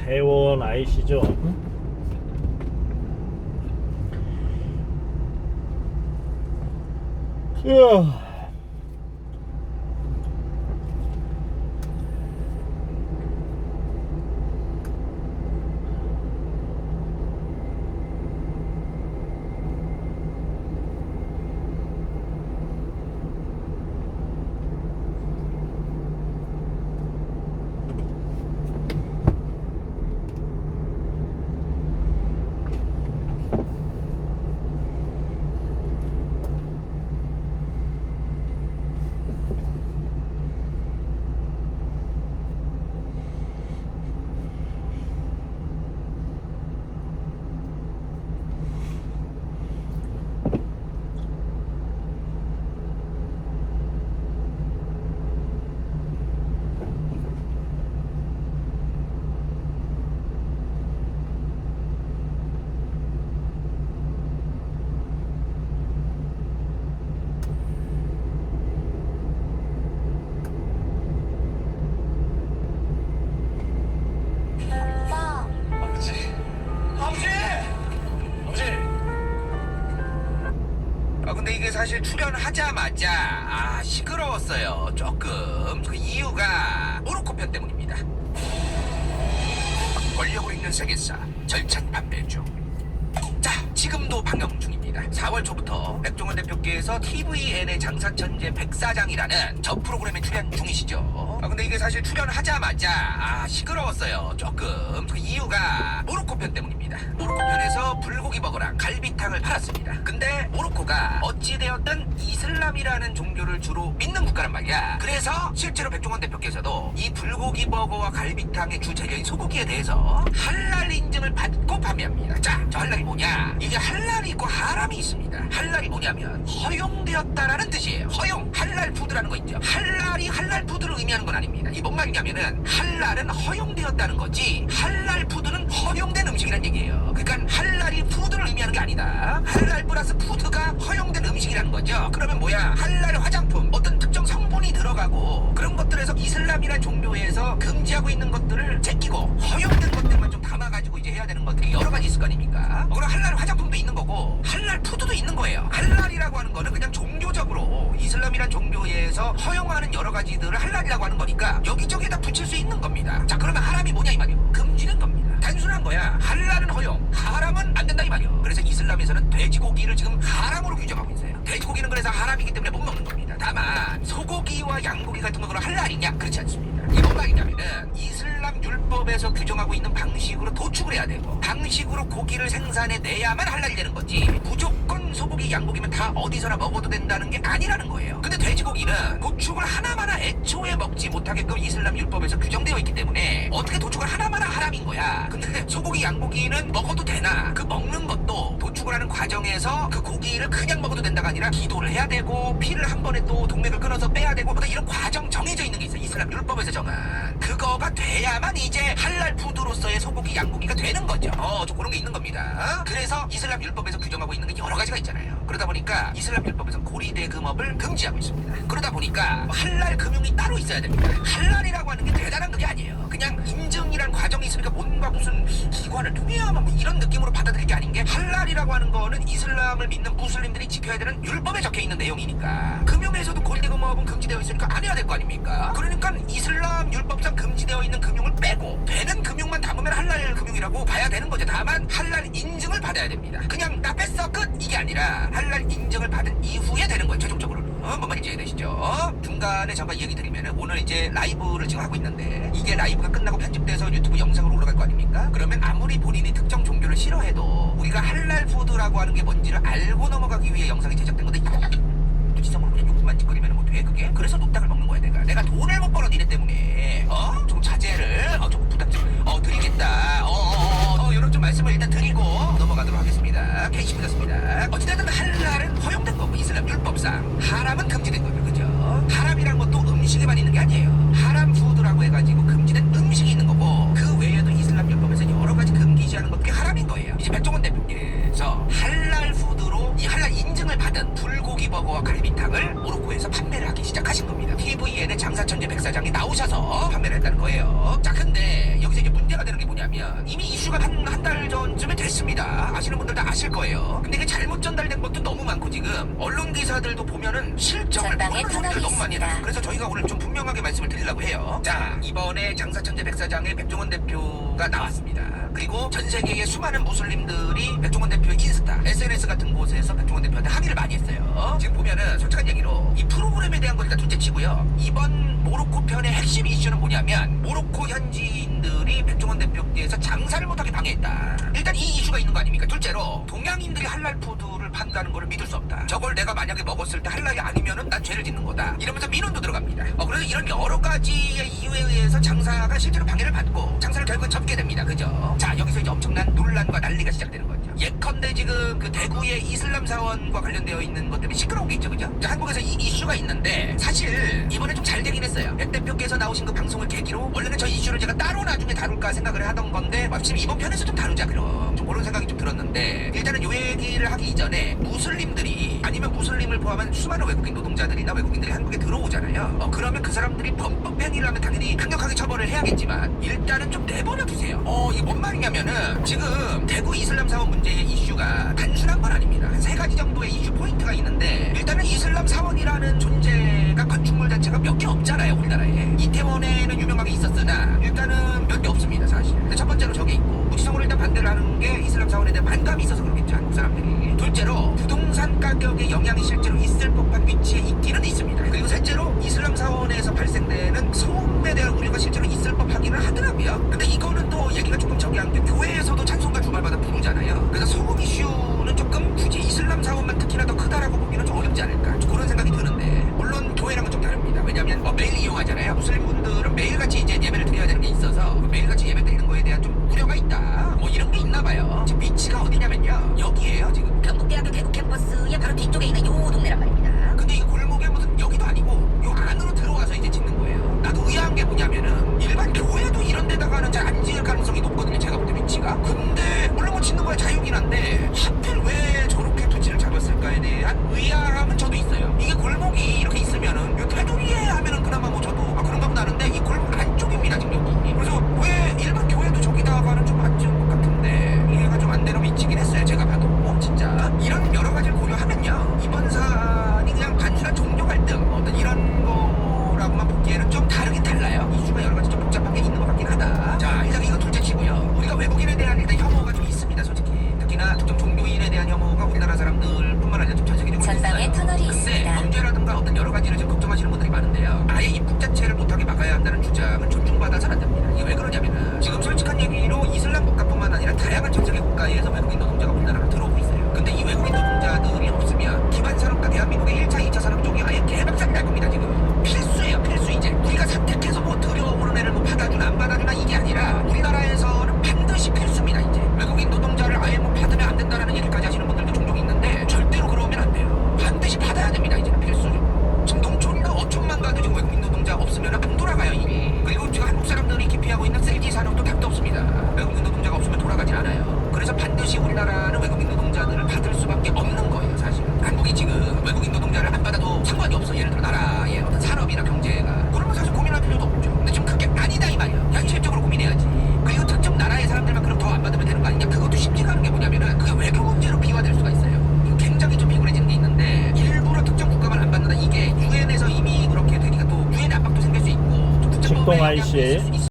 회원 아이시죠? 으아. 근데 이게 사실 출연하자마자 시끄러웠어요. 조금. 그 이유가 모로코 편 때문입니다. 권력을 잇는 세계사 절찬 판매 중. 자, 지금도 방영 중입니다. 4월 초부터 백종원 대표께서 TVN의 장사천재 백사장이라는 저 프로그램에 출연 중이시죠. 근데 이게 사실 출연하자마자 시끄러웠어요. 조금. 그 이유가 모로코 편 때문입니다. 모로코 편에서 불고기 버거랑 갈비탕을 팔았습니다. 근데 모로코가 어찌되었든 이슬람이라는 종교를 주로 믿는 국가란 말이야. 그래서 실제로 백종원 대표께서도 이 불고기 버거와 갈비탕의 주 재료인 소고기에 대해서 할랄 인증을 받고 판매합니다. 자, 저 할랄이 뭐냐? 이게 할랄이 있고 하람이 있습니다. 할랄이 뭐냐면 허용되었다라는 뜻이에요. 허용. 할랄 푸드라는 거 있죠. 할랄이 할랄 푸드를 의미하는 건 아닙니다. 이게 뭔 말이냐면은 할랄은 허용되었다는 거지 할랄 푸드는 허용된 음식이란 얘기예요. 그러니까 할랄이 푸드를 의미하는 게 아니다. 할랄 플러스 푸드가 허용된 음식이라는 거죠. 그러면 뭐야? 할랄 화장품, 어떤 특정 성분이 들어가고 그런 것들에서 이슬람이란 종교에서 금지하고 있는 것들을 제끼고 허용된 것들만 좀 담아가지고 이제 해야 되는 것들이 여러 가지 있을 거 아닙니까? 그럼 할랄 화장품도 있는 거고 할랄 푸드도 있는 거예요. 할랄이라고 하는 거는 그냥 종교적으로 이슬람이란 종교에서 허용하는 여러 가지들을 할랄이라고 하는 거니까 여기저기에다 붙일 수 있는 겁니다. 자, 그러면 하람이 뭐냐 이 말이에요. 금지된 겁니다. 단순한 거야. 할랄은 허용, 하람은 안 된다 이 말이에요. 그래서 이슬람에서는 돼지고기를 지금 하람으로 규정하고 있어요. 돼지고기는 그래서 하람이기 때문에 못 먹는 겁니다. 다만 소고기와 양고기 같은 건 할랄이냐? 그렇지 않습니다. 이게 뭔 말이냐면은 이슬람 율법에서 규정하고 있는 방식으로 도축을 해야 되고 방식으로 고기를 생산해내야만 할랄이 되는 거지 무조건 소고기 양고기면 다 어디서나 먹어도 된다는 게 아니라는 거예요. 근데 돼지고기는 도축을 하나마나 애초에 먹지 못하게끔 이슬람 율법에서 규정되어 있기 때문에 어떻게 도축을 하나마나 하람인 거야. 근데 소고기 양고기는 먹어도 되나 그 먹는 것도 도축을 하는 과정에서 그 고기를 그냥 먹어도 된다가 아니라 기도를 해야 되고 피를 한 번에 또 동맥을 끊어서 빼야 되고 이런 과정 정해져 있는 게 있어. 이슬람 율법에서 정한 그거가 돼야만 이제 할랄 푸드로서의 소고기 양고기가 되는 거죠. 좀 그런 게 있는 겁니다. 그래서 이슬람 율법에서 규정하고 있는 게 여러 가지가 있잖아요. 그러다 보니까 이슬람 율법에서는 고리대금업을 금지하고 있습니다. 그러다 보니까 할랄 금융이 따로 있어야 됩니다. 할랄이라고 하는 게 대단한 그게 아니에요. 그냥 인증이란 과정이 있으니까 뭔가 무슨 기관을 통해야만 뭐 이런 느낌으로 받아들일 게 아닌 게 할랄이라고 하는 거는 이슬람을 믿는 무슬림들이 지켜야 되는 율법에 적혀 있는 내용이니까 금융에서도 고리대금업은 금지되어 있으니까 안 해야 될 거 아닙니까? 그러니까 이슬람 율법상 금지되어 있는 금융을 빼고 되는 금융만 담으면 할랄 금융이라고 봐야 되는 거죠. 다만 할랄 인증을 받아야 됩니다. 그냥 나 뺐어 끝 이게 아니라 할랄 인증을 받은 이후에 되는 거예요. 최종적으로는. 뭔 말인지 이해되시죠? 중간에 잠깐 얘기 드리면은 오늘 이제 라이브를 지금 하고 있는데 이게 라이브가 끝나고 편집돼서 유튜브 영상으로 올라갈 거 아닙니까? 그러면 아무리 본인이 특정 종교를 싫어해도 우리가 할랄 푸드라고 하는 게 뭔지를 알고 넘어가기 위해 영상이 제작된 건데 지성으로 그냥 욕만 짓거리면 뭐 돼 그게? 그래서 녹닭을 먹는 거야 내가 돈을 못 벌어 니네 때문에 좀 자제를 조금 부탁 좀 드리겠다 이런 좀 말씀을 일단 드리고 넘어가도록 하겠습니다. 게시물렸습니다 어찌됐든 할랄은 허용된 거고 이슬람 율법상 하람은 금지된 거죠. 그죠? 하람이란 것도 음식에만 있는 게 아니에요. 하람 푸드라고 해가지고 금지된 음식이 있는 거고 그 외에도 이슬람 율법에서 여러 가지 금기시하는 것들이 하람인 거예요. 이제 백종원 대표께서 할랄 푸드로 이 할랄 인증을 받은 불고기 버거와 갈비탕을 모로코에서 판매를 하기 시작하신 겁니다. TVN의 장사천재 백사장이 나오셔서 판매를 했다는 거예요. 자, 근데 여기서 이제 문제가 되는 게 뭐냐면 뭐냐면 이미 이슈가 한 달 전쯤에 됐습니다. 아시는 분들 다 아실 거예요. 근데 이게 잘못 전달된 것도 너무 많고 지금 언론 기사들도 보면은 실정을 전방에 모르는 소리를 터널이 너무 많이 있습니다. 해요. 그래서 저희가 오늘 좀 분명하게 말씀을 드리려고 해요. 자, 이번에 장사천재 백사장의 백종원 대표가 나왔습니다. 그리고 전 세계의 수많은 무슬림들이 백종원 대표 인스타, SNS 같은 곳에서 백종원 대표한테 항의를 많이 했어요. 지금 보면은 솔직한 얘기로 이 프로그램에 대한 건 일단 둘째치고요. 이번 모로코 편의 핵심 이슈는 뭐냐면 모로코 현지인들이 백종원 대표께서 장사를 못하게 방해했다. 일단 이 이슈가 있는 거 아닙니까? 둘째로 동양인들이 할랄 푸드를 판다는 거를 믿을 수 없다. 저걸 내가 만약에 먹었을 때 할랄이 아니면은 난 죄를 짓는 거다. 이러면서 민원도 들어갑니다. 그래서 이런 여러 가지의 이유에 의해서 장사가 실제로 방해를 받고 장사를 결국은 접게 됩니다. 그죠? 자, 여기서 이제 엄청난 논란과 난리가 시작되는 거죠. 예컨대 지금 그 대구의 이슬람 사원과 관련되어 있는 것 때문에 시끄러운 게 있죠. 그죠? 자, 한국에서 이 이슈가 있는데 사실 이번에 좀 잘 되긴 했어요. 백 대표께서 나오신 그 방송을 계기로 원래는 저 이슈를 제가 따로 나중에 다룰까 생각을 하던 건데 마침 이번 편에서 좀 다루자 그럼 좀 그런 생각이 좀 들었는데 일단은 요 얘기를 하기 이전에 무슬림들이 아니면 무슬림을 포함한 수많은 외국인 노동자들이나 외국인들이 한국에 들어오잖아요. 그러면 그 사람들이 범법 행위를 하면 당연히 강력하게 처벌을 해야겠지만 일단은 좀 내버려 두세요. 이게 뭔 말이냐면은 지금 대구 이슬람 사원 문제의 이슈가 단순한 건 아닙니다. 한 3가지 정도의 이슈 포인트가 있는데 일단은 이슬람 사원이라는 존재가 건축물 자체가 몇 개 없잖아요. 우리나라에. 이태원에는 유명하게 있었으나 일단은 몇 개 없습니다. 사실. 근데 첫 번째로 저게 있고 무지성으로 일단 반대를 하는 게 이슬람 사원에 대한 반감이 있어서 그렇겠죠. 한국 사람들이. 둘째로 부동산 가격에 영향이 실제로 있을 법한 위치에 있기는 있습니다. 그리고 셋째로 이슬람 사원에서 발생되는 소음에 대한 우려가 실제로 있을 법하기는 하더라고요.